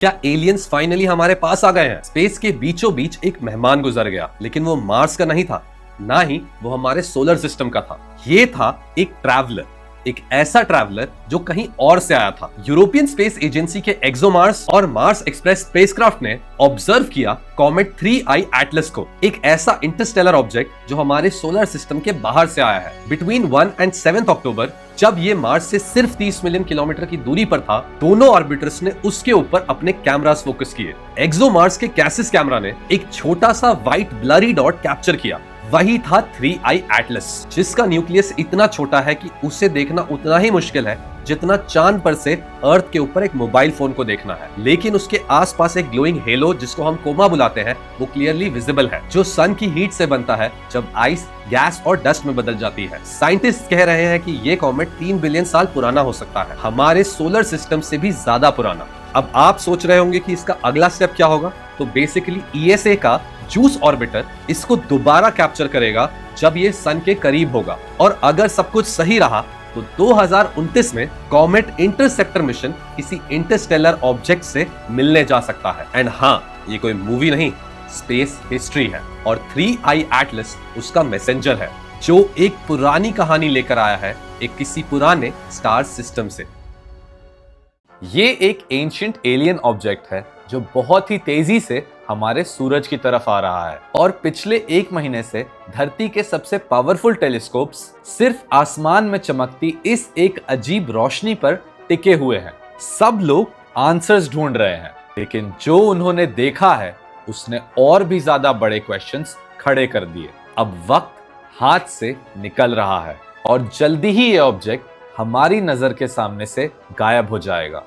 क्या aliens finally हमारे पास आ गए हैं? स्पेस के बीचों बीच एक मेहमान गुजर गया, लेकिन वो मार्स का नहीं था, ना ही वो हमारे सोलर सिस्टम का था। ये था एक ट्रैवलर, एक ऐसा ट्रैवलर जो कहीं और से आया था। यूरोपियन स्पेस एजेंसी के एक्सोमार्स और मार्स एक्सप्रेस स्पेसक्राफ्ट ने ऑब्जर्व किया कॉमेट 3I एटलस को, एक ऐसा इंटरस्टेलर ऑब्जेक्ट जो हमारे सोलर सिस्टम के बाहर से आया है। बिटवीन 1 और 7 अक्टूबर, जब ये मार्स से सिर्फ 30 मिलियन किलोमीटर की दूरी पर था, दोनों ऑर्बिटर्स ने उसके ऊपर अपने कैमरास फोकस किए। एक्सोमार्स के कैसिस कैमरा ने एक छोटा सा व्हाइट ब्लरी डॉट कैप्चर किया। वही था 3I एटलस, जिसका न्यूक्लियस इतना छोटा है कि उसे देखना उतना ही मुश्किल है जितना चांद पर से अर्थ के ऊपर एक मोबाइल फोन को देखना है। लेकिन उसके आसपास एक ग्लोइंग हेलो, जिसको हम कोमा बुलाते हैं, वो क्लियरली विजिबल है, जो सन की हीट से बनता है जब आइस गैस और डस्ट में बदल जाती है। साइंटिस्ट कह रहे हैं कि ये कॉमेट 3 बिलियन साल पुराना हो सकता है, हमारे सोलर सिस्टम से भी ज्यादा पुराना। अब आप सोच रहे होंगे कि इसका अगला स्टेप क्या होगा, तो बेसिकली ESA का जूस ऑर्बिटर इसको दोबारा कैप्चर करेगा जब ये सन के करीब होगा, और अगर सब कुछ सही रहा तो 2029 में कॉमेट इंटरसेप्टर मिशन किसी इंटरस्टेलर ऑब्जेक्ट से मिलने जा सकता है। एंड हाँ, ये कोई मूवी नहीं, स्पेस हिस्ट्री है, और 3I एटलस उसका मैसेंजर है, जो एक पुरानी कहानी लेकर आया है एक किसी पुराने स्टार सिस्टम से। ये एक एंशिएंट एलियन ऑब्जेक्ट है जो बहुत ही तेजी से हमारे सूरज की तरफ आ रहा है, और पिछले 1 महीने से धरती के सबसे पावरफुल टेलीस्कोप्स सिर्फ आसमान में चमकती इस एक अजीब रोशनी पर टिके हुए हैं। सब लोग आंसर्स ढूंढ रहे हैं, लेकिन जो उन्होंने देखा है उसने और भी ज्यादा बड़े क्वेश्चंस खड़े कर दिए। अब वक्त हाथ से निकल रहा है, और जल्दी ही ये ऑब्जेक्ट हमारी नजर के सामने से गायब हो जाएगा,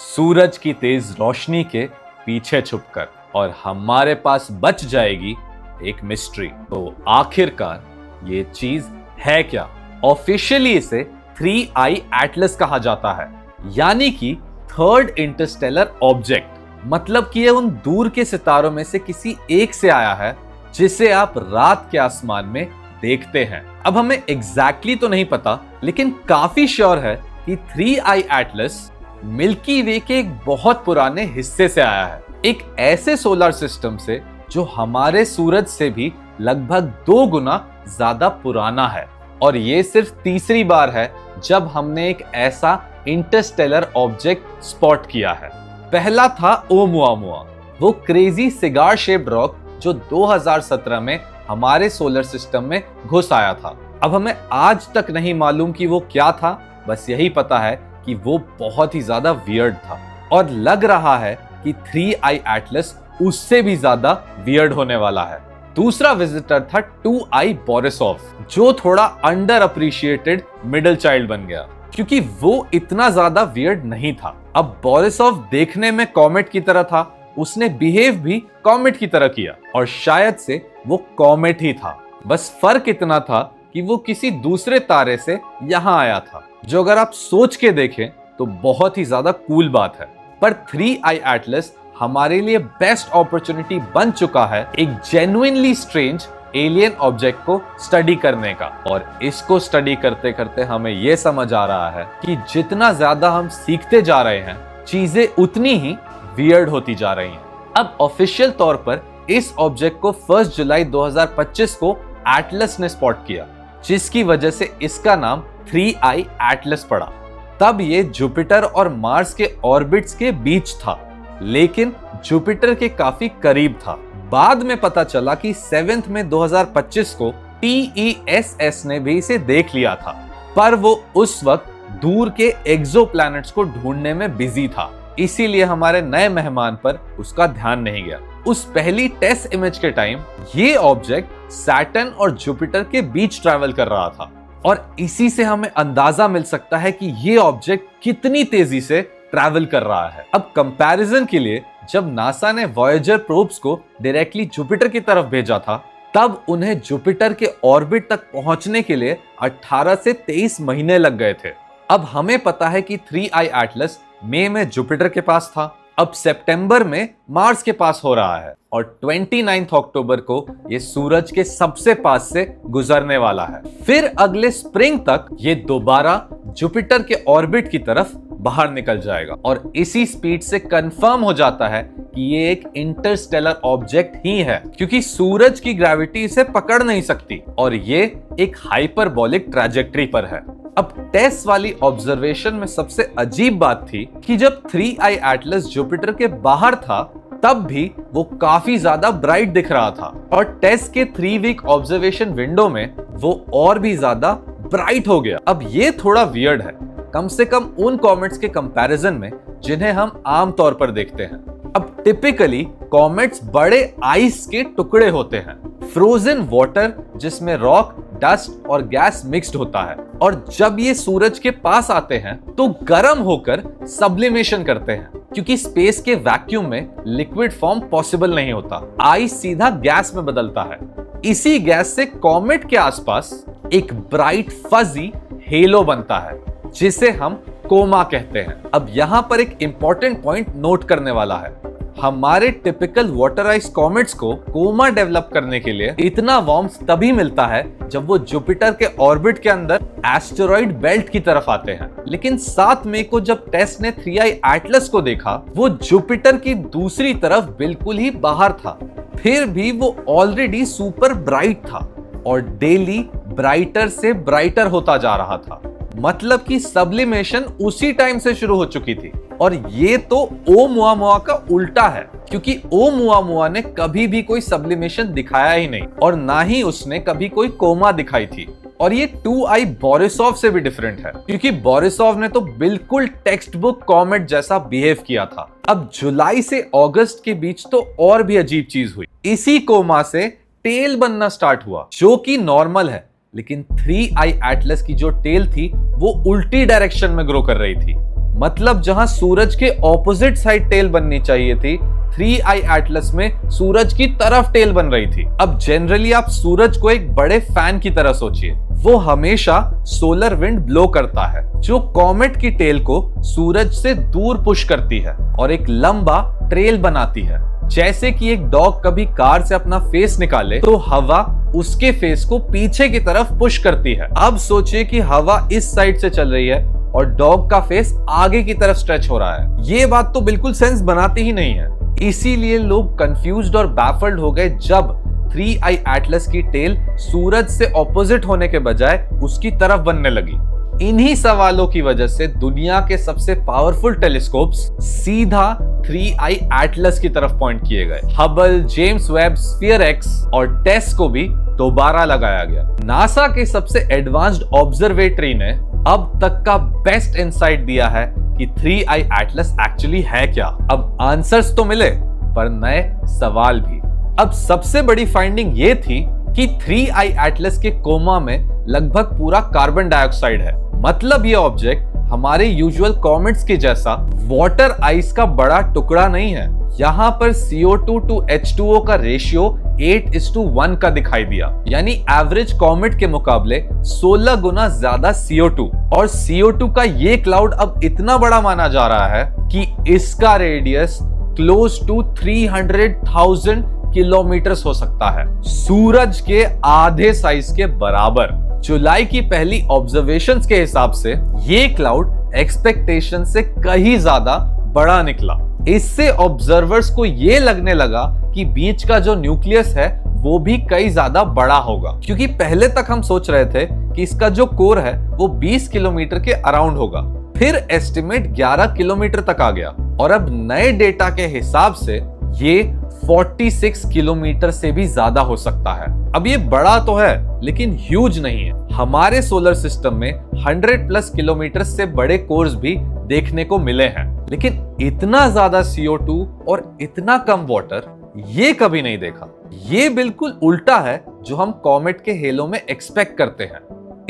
सूरज की तेज रोशनी के पीछे छुपकर, और हमारे पास बच जाएगी एक मिस्ट्री। तो आखिरकार ये चीज है क्या? ऑफिशियली इसे 3I एटलस कहा जाता है, यानी कि थर्ड इंटरस्टेलर ऑब्जेक्ट। मतलब कि ये उन दूर के सितारों में से किसी एक से आया है जिसे आप रात के आसमान में देखते हैं। अब हमें एग्जैक्टली तो नहीं पता, लेकिन काफी श्योर है कि 3I एटलस मिल्की वे के एक बहुत पुराने हिस्से से आया है, एक ऐसे सोलर सिस्टम से जो हमारे सूरज से भी लगभग 2 गुना ज्यादा पुराना है। और ये सिर्फ तीसरी बार है जब हमने एक ऐसा इंटरस्टेलर ऑब्जेक्ट स्पॉट किया है। पहला था ओमुआमुआ, वो क्रेजी सिगार शेप्ड रॉक जो 2017 में हमारे सोलर सिस्टम में घुस आया था। अब हमें आज तक नहीं मालूम कि वो क्या था, बस यही पता है कि वो बहुत ही ज्यादा वियर्ड था, और लग रहा है कि 3I एटलस उससे भी ज्यादा वियर्ड होने वाला है। दूसरा विजिटर था 2I बोरिसोव, जो थोड़ा अंडर अप्रिशिएटेड मिडिल चाइल्ड बन गया क्योंकि वो इतना ज्यादा वियर्ड नहीं था। अब बोरिसोव देखने में कॉमेट की तरह था, उसने बिहेव भी कॉमेट की तरह किया, और शायद से वो कॉमेट ही था, बस फर्क इतना था कि वो किसी दूसरे तारे से यहां आया था, जो अगर आप सोच के देखें तो बहुत ही ज्यादा कूल बात है। पर 3I एटलस हमारे लिए बेस्ट अपॉर्चुनिटी बन चुका है एक जेन्युइनली स्ट्रेंज एलियन ऑब्जेक्ट को स्टडी करने का, और इसको स्टडी करते करते हमें यह समझ आ रहा है कि जितना ज्यादा हम सीखते जा रहे हैं, चीजें उतनी ही वियर्ड होती जा रही हैं। अब ऑफिशियल तौर पर इस ऑब्जेक्ट को 1 जुलाई 2025 को एटलस ने स्पॉट किया, जिसकी वजह से इसका नाम 3I एटलस पड़ा। तब ये जुपिटर और मार्स के ऑर्बिट्स के बीच था, लेकिन जुपिटर के काफी करीब था। बाद में पता चला कि 7 मई 2025 को TESS ने भी इसे देख लिया था, पर वो उस वक्त दूर के एक्सोप्लैनेट्स को ढूंढने में बिजी था, इसीलिए हमारे नए मेहमान पर उसका ध्यान नहीं गया। उस पहली टेस्ट इमेज के टाइम ये ऑब्जेक्ट सैटर्न और जुपिटर के बीच ट्रैवल कर रहा था, और इसी से हमें अंदाजा मिल सकता है कि ये ऑब्जेक्ट कितनी तेजी से ट्रैवल कर रहा है। अब कंपैरिजन के लिए, जब नासा ने वॉयेजर प्रोब्स को डायरेक्टली जुपिटर की तरफ भेजा था, तब उन्हें जुपिटर के ऑर्बिट तक पहुंचने के लिए 18 से 23 महीने लग गए थे। अब हमें पता है कि 3I एटलस मई में जुपिटर के पास था, अब सितंबर में मार्स के पास हो रहा है और 29 अक्टूबर को ये सूरज के सबसे पास से गुजरने वाला है। फिर अगले स्प्रिंग तक ये दोबारा जुपिटर के ऑर्बिट की तरफ बाहर निकल जाएगा और इसी स्पीड से कंफर्म हो जाता है कि ये एक इंटरस्टेलर ऑब्जेक्ट ही है, क्योंकि सूरज की ग्रेविटी इसे पकड़ नहीं सकती और ये एक हाइपरबोलिक ट्रैजेक्टरी पर है। अब टेस वाली ऑब्जर्वेशन में सबसे अजीब बात थी कि जब 3i एटलस जुपिटर के बाहर था तब भी वो काफी ज्यादा ब्राइट दिख रहा था और टेस के 3 वीक ऑब्जर्वेशन विंडो में वो और भी ज्यादा ब्राइट हो गया। अब ये थोड़ा वियर्ड है, कम से कम उन कॉमेट्स के कंपैरिजन में जिन्हें हम आमतौर पर देखते हैं। अब टिपिकली कॉमेट्स बड़े आइस के टुकड़े होते हैं, फ्रोजन वाटर जिसमें रॉक, डस्ट और गैस मिक्स्ड होता है, और जब ये सूरज के पास आते हैं तो गर्म होकर सब्लिमेशन करते हैं, क्योंकि स्पेस के वैक्यूम में लिक्विड फॉर्म पॉसिबल नहीं होता। आइस सीधा गैस में बदलता है। इसी गैस से कॉमेट के आसपास एक ब्राइट फजी हेलो बनता है जिसे हम कोमा कहते हैं। अब यहां पर एक इंपॉर्टेंट पॉइंट नोट करने वाला है। हमारे टिपिकल वाटर आइस कॉमेट्स को कोमा डेवलप करने के लिए इतना वार्म्थ तभी मिलता है जब वो जुपिटर के ऑर्बिट के अंदर एस्टेरॉइड बेल्ट की तरफ आते हैं। लेकिन 7 मई को जब टेस ने 3i एटलस को देखा, वो जुपिटर की दूसरी तरफ बिल्कुल ही बाहर था। फिर भी वो ऑलरेडी सुपर ब्राइट था और डेली ब्राइटर से ब्राइटर होता जा रहा था। मतलब कि सब्लिमेशन उसी टाइम से शुरू हो चुकी थी। और ये तो ओमुआमुआ का उल्टा है, क्योंकि ओमुआमुआ ने कभी भी कोई सब्लिमेशन दिखाया ही नहीं और ना ही उसने कभी कोई कोमा दिखाई थी। और ये 2i बोरिसोव से भी डिफरेंट है, क्योंकि बोरिसोव ने तो बिल्कुल टेक्स्ट बुक कॉमेट जैसा बिहेव किया था। अब जुलाई से अगस्त के बीच तो और भी अजीब चीज हुई। इसी कोमा से टेल बनना स्टार्ट हुआ, जो कि नॉर्मल है, लेकिन 3i एटलस की जो टेल थी वो उल्टी डायरेक्शन में ग्रो कर रही थी। मतलब जहां सूरज के ऑपोजिट साइड टेल बननी चाहिए थी, 3i एटलस में सूरज की तरफ टेल बन रही थी। अब जनरली आप सूरज को एक बड़े फैन की तरह सोचिए। वो हमेशा सोलर विंड ब्लो करता है जो कॉमेट की टेल को सूरज से दूर पुश करती है और एक लंबा ट्रेल बनाती है। जैसे कि एक डॉग कभी कार से अपना फेस निकाले तो हवा उसके फेस को पीछे की तरफ पुश करती है। अब सोचिए कि हवा इस साइड से चल रही है और डॉग का फेस आगे की तरफ स्ट्रेच हो रहा है। ये बात तो बिल्कुल सेंस बनाती ही नहीं है। इसीलिए लोग कंफ्यूज्ड और बैफल्ड हो गए जब 3i एटलस की टेल सूरज से ऑपोजिट होने के बजाय उसकी तरफ बनने लगी। इन्हीं सवालों की वजह से दुनिया के सबसे पावरफुल टेलीस्कोप्स सीधा 3i एटलस की तरफ पॉइंट किए गए। Hubble, James Webb sphere x और टेस को भी दोबारा लगाया गया। नासा के सबसे एडवांस्ड ऑब्जर्वेटरी ने अब तक का बेस्ट इंसाइट दिया है कि 3i एटलस एक्चुअली है क्या। अब आंसर्स तो मिले पर नए सवाल भी। अब सबसे बड़ी फाइंडिंग ये थी कि 3i एटलस के कोमा में लगभग पूरा कार्बन डाइऑक्साइड है। मतलब ये ऑब्जेक्ट हमारे यूजुअल कॉमेट्स के जैसा वाटर आइस का बड़ा टुकड़ा नहीं है। यहाँ पर CO2 to H2O का रेशियो 8:1 का दिखाई दिया, यानी एवरेज कॉमेट के मुकाबले 16 गुना ज्यादा CO2। और CO2 का ये क्लाउड अब इतना बड़ा माना जा रहा है कि इसका रेडियस क्लोज टू 300,000 किलोमीटर हो सकता है, सूरज के आधे साइज के बराबर। जुलाई की पहली ऑब्जर्वेशंस के हिसाब से ये क्लाउड एक्सपेक्टेशन से कहीं ज्यादा बड़ा निकला। इससे ऑब्जर्वर्स को ये लगने लगा कि बीच का जो न्यूक्लियस है वो भी कई ज्यादा बड़ा होगा, क्योंकि पहले तक हम सोच रहे थे कि इसका जो कोर है वो 20 किलोमीटर के अराउंड होगा। फिर एस्टिमेट 11 किलोमीटर तक आ गया और अब नए डेटा के हिसाब से ये 46 किलोमीटर से भी ज्यादा हो सकता है। अब ये बड़ा तो है लेकिन ह्यूज नहीं है। हमारे सोलर सिस्टम में 100+ किलोमीटर से बड़े कोर्स भी देखने को मिले हैं, लेकिन इतना ज्यादा CO2 और इतना कम वाटर ये कभी नहीं देखा। ये बिल्कुल उल्टा है जो हम कॉमेट के हेलो में एक्सपेक्ट करते हैं।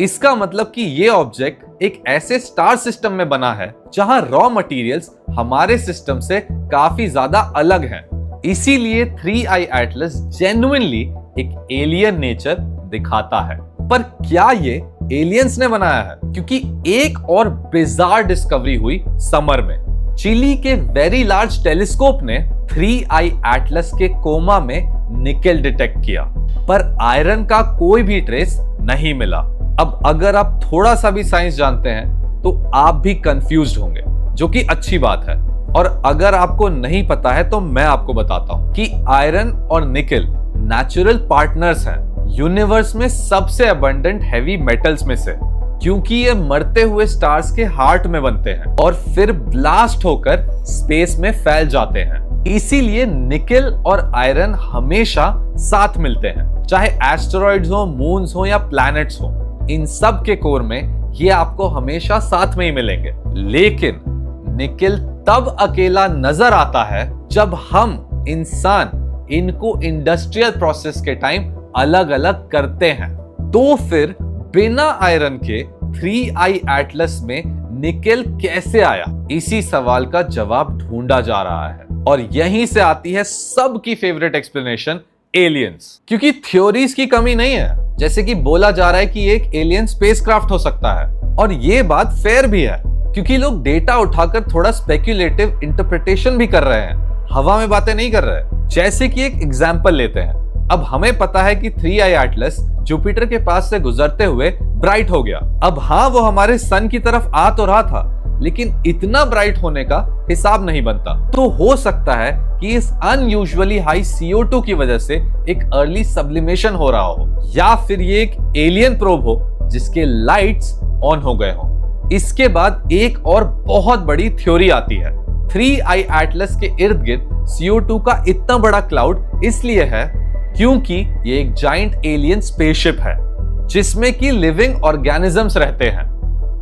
इसका मतलब कि ये ऑब्जेक्ट एक ऐसे स्टार सिस्टम में बना है जहां रॉ मटेरियल्स हमारे सिस्टम से काफी ज्यादा अलग हैं। इसीलिए 3i एटलस जेन्युइनली एक एलियन नेचर दिखाता है। पर क्या ये एलियंस ने बनाया है? क्योंकि एक और बिजार डिस्कवरी हुई समर में। चिली के वेरी लार्ज टेलीस्कोप ने 3I एटलस के कोमा में निकेल डिटेक्ट किया, पर आयरन का कोई भी ट्रेस नहीं मिला। अब अगर आप थोड़ा सा भी साइंस जानते हैं तो आप भी कंफ्यूज्ड होंगे, जो कि अच्छी बात है। और अगर आपको नहीं पता है तो मैं आपको बताता हूं कि आयरन और निकेल नेचुरल पार्टनर्स हैं यूनिवर्स में सबसे अबंडेंट हैवी मेटल्स में से, क्योंकि ये मरते हुए स्टार्स के हार्ट में बनते हैं और फिर ब्लास्ट होकर स्पेस में फैल जाते हैं। इसीलिए निकेल और आयरन हमेशा साथ मिलते हैं, चाहे एस्टेरॉइड्स हो, मून्स हो या प्लैनेट्स हो। इन सब के कोर में ये आपको हमेशा साथ में ही मिलेंगे। लेकिन निकेल तब अकेला नजर आता है जब हम इंसान इनको इंडस्ट्रियल प्रोसेस के टाइम अलग अलग करते हैं। तो फिर बिना आयरन के 3I एटलस में निकेल कैसे आया? इसी सवाल का जवाब ढूंढा जा रहा है और यहीं से आती है सबकी फेवरेट एक्सप्लेनेशन, एलियंस। क्योंकि थ्योरीज की कमी नहीं है। जैसे कि बोला जा रहा है कि एक एलियन स्पेसक्राफ्ट हो सकता है, और ये बात फेयर भी है क्योंकि लोग डेटा उठाकर थोड़ा स्पेक्युलेटिव इंटरप्रिटेशन भी कर रहे हैं, हवा में बातें नहीं कर रहे। जैसे कि एक एग्जांपल लेते हैं। अब हमें पता है कि 3I एटलस जुपिटर के पास से गुजरते हुए ब्राइट हो गया। अब हाँ, वो हमारे सन की तरफ आ तो रहा था, लेकिन इतना ब्राइट होने का हिसाब नहीं बनता। तो हो सकता है कि इस अनयूजुअली हाई CO2 की वजह से एक अर्ली सब्लिमेशन हो रहा हो, या फिर ये एक एलियन प्रोब हो जिसके लाइट्स ऑन हो गए हो। इसके बाद एक और बहुत बड़ी थ्योरी आती है। 3I एटलस के इर्द गिर्द CO2 का इतना बड़ा क्लाउड इसलिए है क्योंकि ये एक जाइंट एलियन स्पेसशिप है जिसमें कि लिविंग ऑर्गेनिजम्स रहते हैं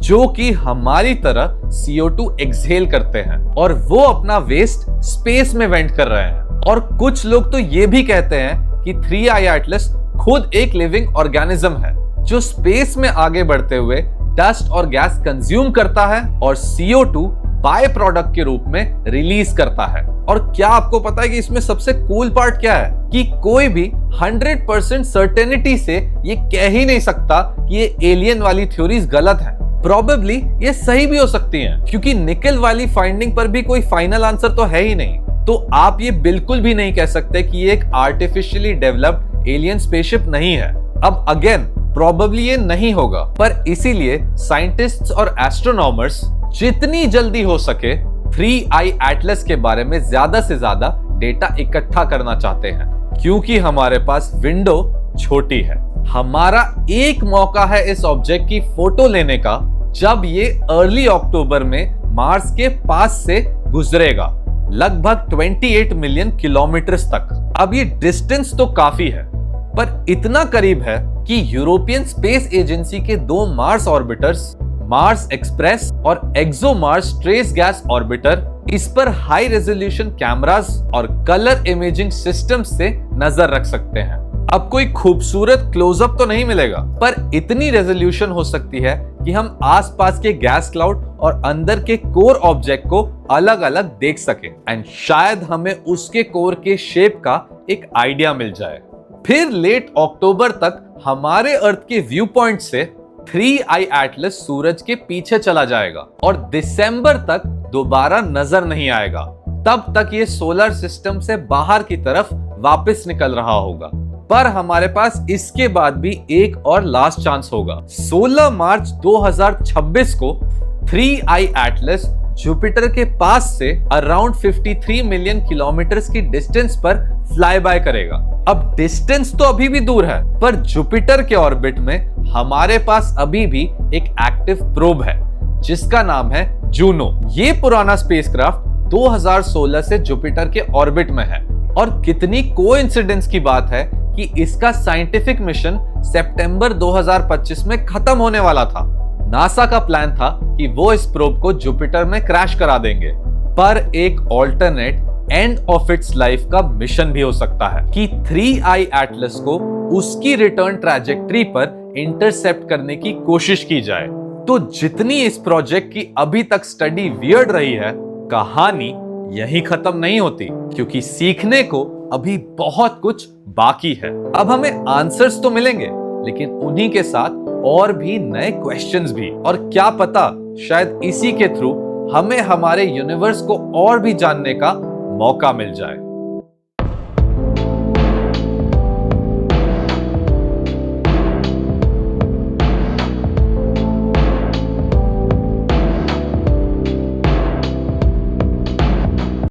जो कि हमारी तरह CO2 एक्सहेल करते हैं और वो अपना वेस्ट स्पेस में वेंट कर रहे हैं। और कुछ लोग तो ये भी कहते हैं कि 3I एटलस खुद एक लिविंग ऑर्गेनिज्म है जो स्पेस में आगे बढ़ते हुए डस्ट और गैस कंज्यूम करता है और CO2 बाय प्रोडक्ट के रूप में रिलीज करता है। और क्या आपको पता है कि इसमें सबसे कूल पार्ट क्या है? कि कोई भी 100% सर्टेनिटी से ये कह ही नहीं सकता कि ये एलियन वाली थ्योरीज गलत है। प्रोबेबली ये सही भी हो सकती हैं, क्योंकि निकेल वाली फाइंडिंग पर भी कोई फाइनल आंसर तो है ही नहीं। तो आप ये बिल्कुल भी नहीं कह सकते कि ये एक आर्टिफिशियली डेवलप्ड एलियन स्पेसशिप नहीं है। अब अगेन प्रोबेबली ये नहीं होगा, पर इसीलिए साइंटिस्ट्स और एस्ट्रोनॉमर्स जितनी जल्दी हो सके 3I एटलस के बारे में ज्यादा से ज्यादा डेटा इकट्ठा करना चाहते हैं, क्योंकि हमारे पास विंडो छोटी है। हमारा एक मौका है इस ऑब्जेक्ट की फोटो लेने का जब ये अर्ली अक्टूबर में मार्स के पास से गुजरेगा, लगभग 28 मिलियन किलोमीटर्स तक। अब ये डिस्टेंस तो काफी है, पर इतना करीब है कि यूरोपियन स्पेस एजेंसी के 2 मार्स ऑर्बिटर्स, मार्स एक्सप्रेस और एक्सोमार्स ट्रेस गैस ऑर्बिटर, इस पर हाई रेजोल्यूशन कैमरास और कलर इमेजिंग सिस्टम से नजर रख सकते हैं। अब कोई खूबसूरत क्लोजअप तो नहीं मिलेगा, पर इतनी रेजोल्यूशन हो सकती है कि हम आसपास के गैस क्लाउड और अंदर के कोर ऑब्जेक्ट को अलग अलग देख सके एंड शायद हमें उसके कोर के शेप का एक आइडिया मिल जाए। फिर लेट अक्टूबर तक हमारे अर्थ के व्यू पॉइंट से 3I एटलस सूरज के पीछे चला जाएगा और दिसंबर तक दोबारा नजर नहीं आएगा। तब तक ये सोलर सिस्टम से बाहर की तरफ वापस निकल रहा होगा। पर हमारे पास इसके बाद भी एक और लास्ट चांस होगा। 16 मार्च 2026 को 3I एटलस जुपिटर के पास से अराउंड 53 मिलियन किलोमीटर्स की डिस्टेंस पर फ्लाई बाय करेगा। अब डिस्टेंस तो अभी भी दूर है, पर जुपिटर के ऑर्बिट में हमारे पास अभी भी एक एक्टिव प्रोब है जिसका नाम है जूनो। ये पुराना स्पेसक्राफ्ट 2016 से जुपिटर के ऑर्बिट में है और कितनी कोइंसिडेंस की बात है कि इसका साइंटिफिक मिशन सितंबर 2025 में खत्म होने वाला था। नासा का प्लान था कि वो इस प्रोब को जुपिटर में क्रैश करा देंगे, पर एक alternate end of its life का मिशन भी हो सकता है कि 3I एटलस को उसकी रिटर्न ट्रैजेक्टरी पर इंटरसेप्ट करने की कोशिश की जाए। तो जितनी इस प्रोजेक्ट की अभी तक स्टडी वियर्ड रही है, कहानी यही खत्म नहीं होती, क्योंकि सीखने को अभी बहुत कुछ बाकी है। अब हमें आंसर्स तो मिलेंगे, लेकिन उन्हीं के साथ और भी नए क्वेश्चंस भी, और क्या पता शायद इसी के थ्रू हमें हमारे यूनिवर्स को और भी जानने का मौका मिल जाए।